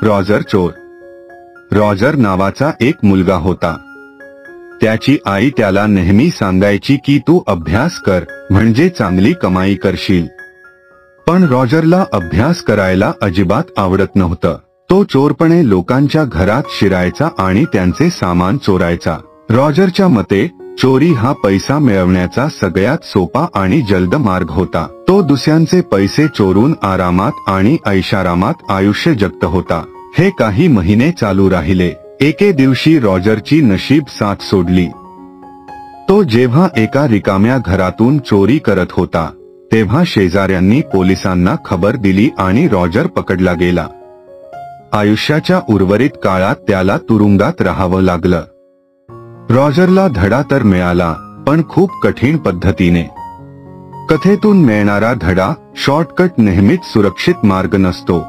Roger चोर. Roger नावाचा एक मुलगा होता. त्याची आई त्याला नेहमी सांगायची की तू अभ्यास कर म्हणजे चांगली कमाई करशील. पण रॉजरला अभ्यास करायला अजिबात आवडत नव्हतं. तो चोरपणे लोकांच्या घरात शिरायचा आणि त्यांचे सामान चोरायचा. रॉजरच्या मते चोरी हा पैसा मिळवण्याचा सगळ्यात सोपा आणि जलद मार्ग होता. तो दुसऱ्यांचे पैसे चोरून आरामात आणि ऐशारामात आयुष्य जगत होता. हे काही महिने चालू राहिले. एके दिवशी रॉजरची नशीब साथ सोडली. तो जेव्हा एका रिकाम्या घरातून चोरी करत होता तेव्हा शेजाऱ्यांनी पोलिसांना खबर दिली आणि रॉजर पकडला गेला. आयुष्याच्या उर्वरित काळात त्याला तुरुंगात राहावं लागलं. रॉजरला धडा तर मिळाला, पण खूप कठीण पद्धतीने. कथेतून मिळणारा धडा शॉर्टकट नेहमीच सुरक्षित मार्ग नसतो.